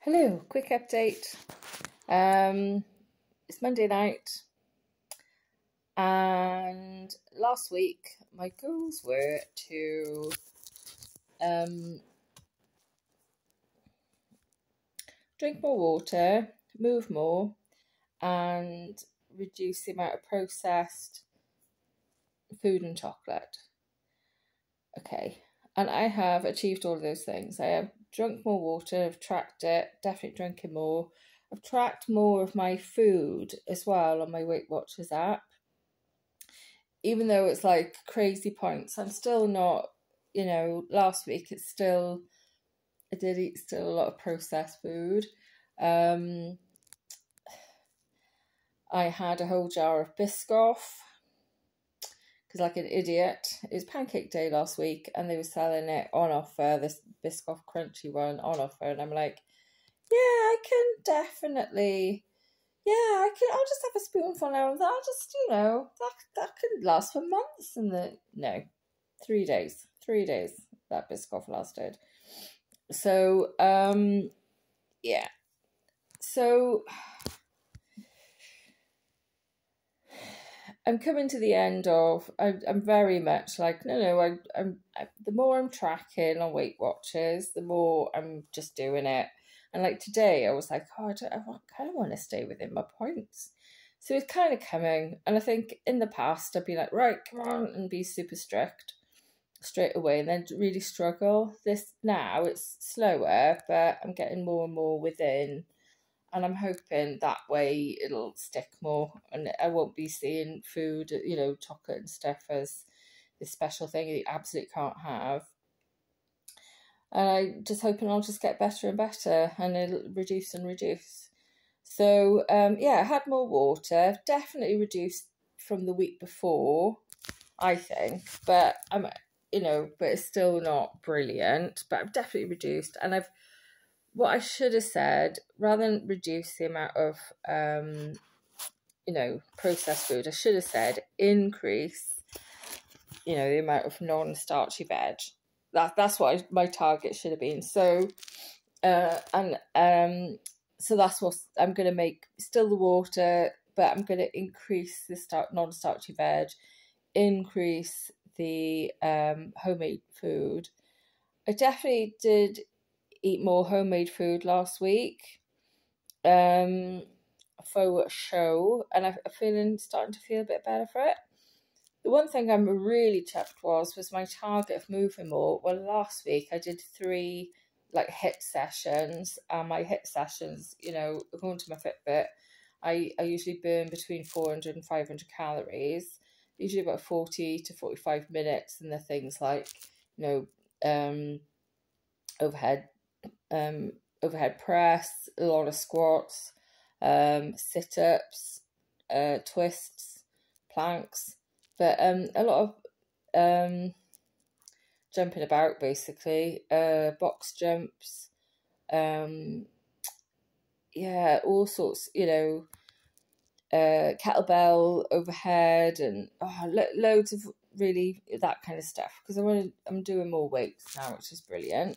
Hello, quick update. It's Monday night, and last week my goals were to drink more water, move more, and reduce the amount of processed food and chocolate. Okay, and I have achieved all of those things. I have drunk more water, I've tracked it, definitely drinking more. I've tracked more of my food as well on my Weight Watchers app. Even though it's like crazy points, I'm still not, last week I did eat still a lot of processed food. I had a whole jar of Biscoff because, like an idiot, it was Pancake Day last week and they were selling it on offer, this Biscoff crunchy one on offer, and I'm like, yeah, I can definitely, I'll just have a spoonful now and that. Just, that could last for months. And no, 3 days that Biscoff lasted. So, yeah. So, I'm coming to the end of, I'm very much like, I'm the more I'm tracking on Weight Watchers, the more I'm just doing it. And like today, I was like, I kind of want to stay within my points. So it's kind of coming. And I think in the past, I'd be like, right, come on, and be super strict straight away, and then really struggle. This now, it's slower, but I'm getting more and more within. And I'm hoping that way it'll stick more, and I won't be seeing food, chocolate and stuff as this special thing you absolutely can't have. And I'm just hoping I'll just get better and better, and it'll reduce and reduce. So, I had more water, definitely reduced from the week before, I think, but but it's still not brilliant, but I've definitely reduced. And what I should have said, rather than reduce the amount of, processed food, I should have said increase, the amount of non-starchy veg. That's what my target should have been. So, so that's what I'm going to make. Still the water, but I'm going to increase the non-starchy veg, increase the homemade food. I definitely did eat more homemade food last week for a show, and I'm starting to feel a bit better for it. The one thing I'm really chuffed was my target of moving more. Well, last week I did 3 like HIIT sessions, and my HIIT sessions, according to my Fitbit, I usually burn between 400 and 500 calories, usually about 40 to 45 minutes, and the things like, overhead press, a lot of squats, sit-ups, twists, planks, but a lot of jumping about, basically, box jumps, all sorts, kettlebell overhead, and loads of really that kind of stuff, because I'm doing more weights now, which is brilliant.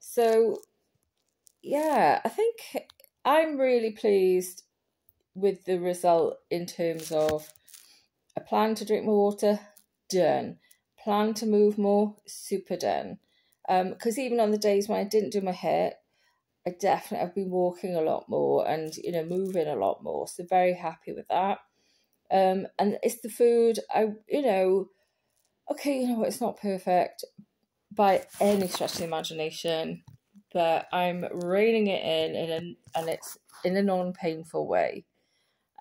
So I think I'm really pleased with the result in terms of a plan to drink more water, done. Plan to move more, super done. Because even on the days when I didn't do my HIIT, I definitely have been walking a lot more and, moving a lot more. So very happy with that. And it's the food. It's not perfect by any stretch of the imagination, but I'm reining it in and it's in a non-painful way.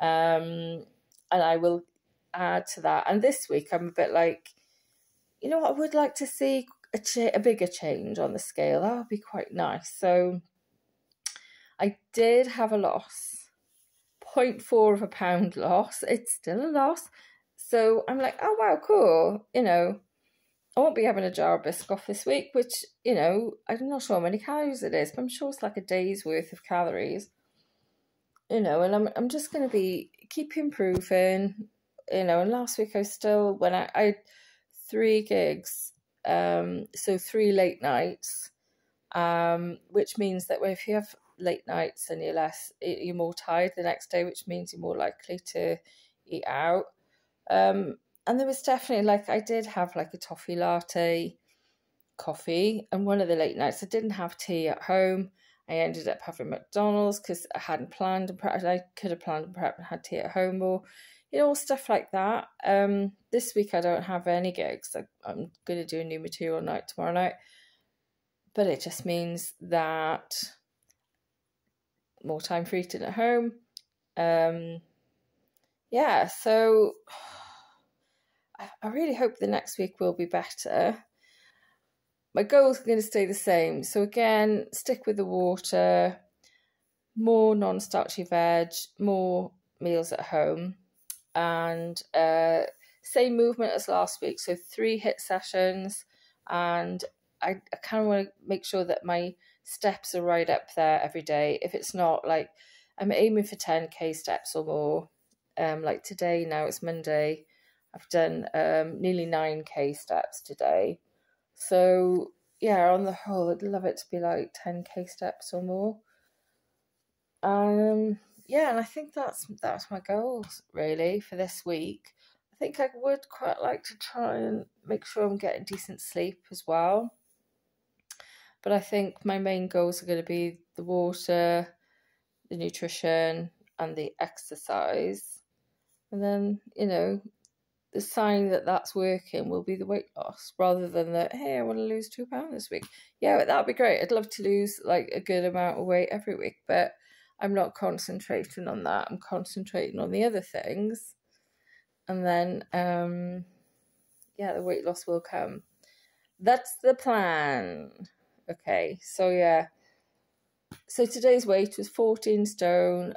And I will add to that. And this week I'm a bit like, I would like to see a bigger change on the scale. That would be quite nice. So I did have a loss, 0.4 of a pound loss. It's still a loss. So I'm like, oh wow, cool. I won't be having a jar of Biscoff this week, which, I'm not sure how many calories it is, but I'm sure it's like a day's worth of calories. And I'm just going to keep improving, and last week I still, when I had 3 gigs, so 3 late nights, which means that if you have late nights and you're more tired the next day, which means you're more likely to eat out. And there was definitely, like, I did have like a toffee latte coffee, and one of the late nights I didn't have tea at home. I ended up having McDonald's because I hadn't planned and prepped. I could have planned and prepped and had tea at home, or stuff like that. This week I don't have any gigs. I'm going to do a new material night tomorrow night, but it just means that more time for eating at home. So I really hope the next week will be better. My goals are going to stay the same. So again, stick with the water, more non-starchy veg, more meals at home, and same movement as last week. So 3 HIIT sessions, and I kind of want to make sure that my steps are right up there every day. If it's not, like, I'm aiming for 10k steps or more. Like today, now it's Monday, I've done nearly 9k steps today. So yeah, on the whole, I'd love it to be like 10k steps or more. And I think that's my goals really for this week. I think I would quite like to try and make sure I'm getting decent sleep as well. But I think my main goals are going to be the water, the nutrition, and the exercise. And then, the sign that that's working will be the weight loss, rather than that, hey, I want to lose 2 pounds this week. Yeah, that'd be great. I'd love to lose like a good amount of weight every week, but I'm not concentrating on that. I'm concentrating on the other things. And then, the weight loss will come. That's the plan. Okay, so yeah. So today's weight was 14 stone,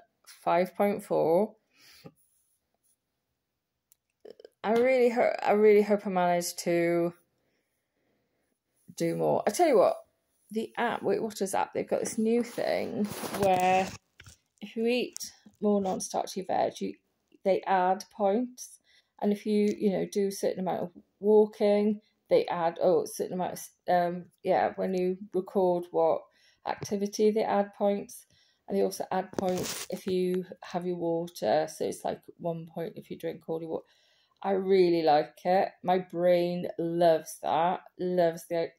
5.4. I really hope I manage to do more. I tell you what, the app, Weight Watchers app, they've got this new thing where if you eat more non-starchy veg, they add points, and if you do a certain amount of walking, they add a certain amount of when you record what activity, they add points. And they also add points if you have your water, so it's like 1 point if you drink all your water. I really like it. My brain loves that. Loves I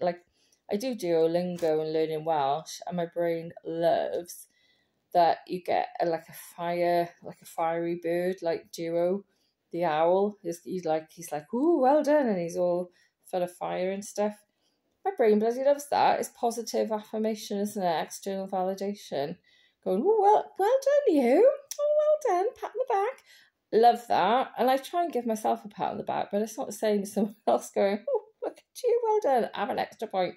do Duolingo and learning Welsh, and my brain loves that you get a fiery bird like Duo, the owl. He's like, ooh, well done, and he's all full of fire and stuff. My brain bloody loves that. It's positive affirmation, isn't it? External validation. Going, ooh, well done, you. Oh, well done. Pat on the back. Love that. And I try and give myself a pat on the back, but it's not the same as someone else going, oh, look at you, well done, have an extra point.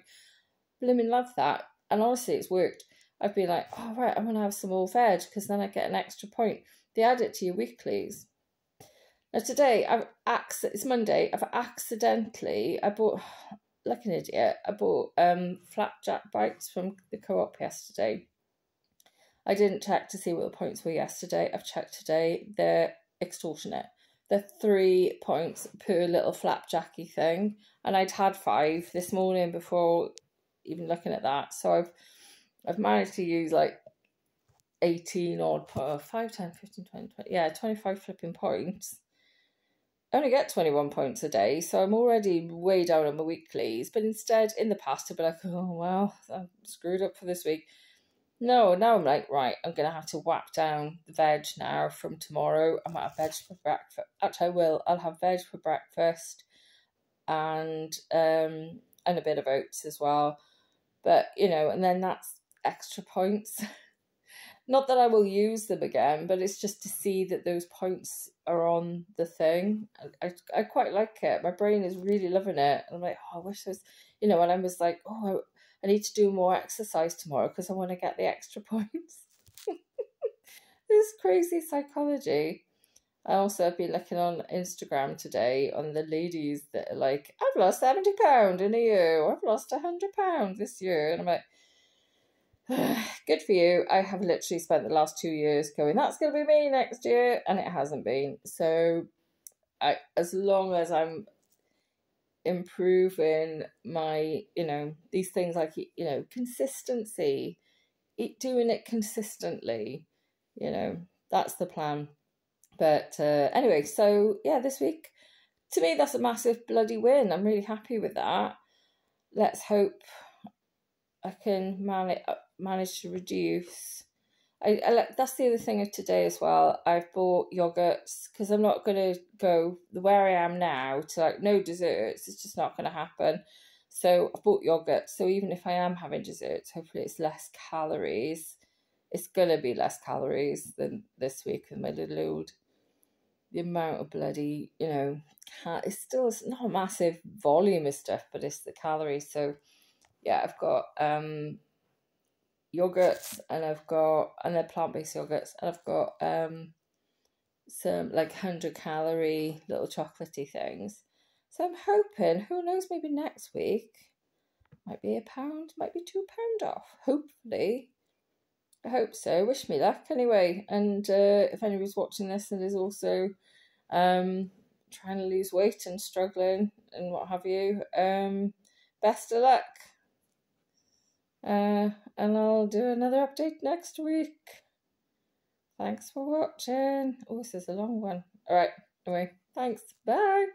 Blimmin' love that. And honestly, it's worked. I've been like, oh, right, I'm going to have some more veg because then I get an extra point. They add it to your weeklies. Now today, it's Monday, I bought, like an idiot, I bought flapjack bites from the Co-op yesterday. I didn't check to see what the points were yesterday. I've checked today. They're extortionate. They're 3 points per little flapjacky thing. And I'd had 5 this morning before even looking at that. So I've managed to use like 18 odd, 5, 10, 15, 20, 25 flipping points. I only get 21 points a day, so I'm already way down on my weeklies. But instead, in the past, I'd be like, oh, well, I'm screwed up for this week. No, now I'm like, right, I'm going to have to whack down the veg now from tomorrow. I might have veg for breakfast. Actually, I will. I'll have veg for breakfast and a bit of oats as well. But, and then that's extra points. Not that I will use them again, but it's just to see that those points are on the thing. I quite like it. My brain is really loving it. And I'm like, oh, I wish there was, and I was like, oh, I need to do more exercise tomorrow because I want to get the extra points. This crazy psychology. I also have been looking on Instagram today on the ladies that are like, I've lost 70 pounds in a year. I've lost 100 pounds this year. And I'm like, good for you. I have literally spent the last 2 years going, that's going to be me next year. And it hasn't been. So as long as I'm improving my, these things like, consistency, doing it consistently. That's the plan. But anyway, so yeah, this week, to me, that's a massive bloody win. I'm really happy with that. Let's hope I can manage to reduce. That's the other thing of today as well. I've bought yogurts because I'm not going to go where I am now to like no desserts. It's just not going to happen. So I bought yogurt. So even if I am having desserts, hopefully it's less calories. It's going to be less calories than this week with my little old. The amount of bloody, it's not a massive volume of stuff, but it's the calories. So yeah, I've got yogurts, and they're plant-based yogurts, and I've got some like 100-calorie little chocolatey things. So I'm hoping, who knows, maybe next week might be £1, might be £2 off. Hopefully, I hope so. Wish me luck anyway. And if anybody's watching this and is also trying to lose weight and struggling and what have you, best of luck. And I'll do another update next week. Thanks for watching. Oh, this is a long one. All right. Anyway, thanks. Bye.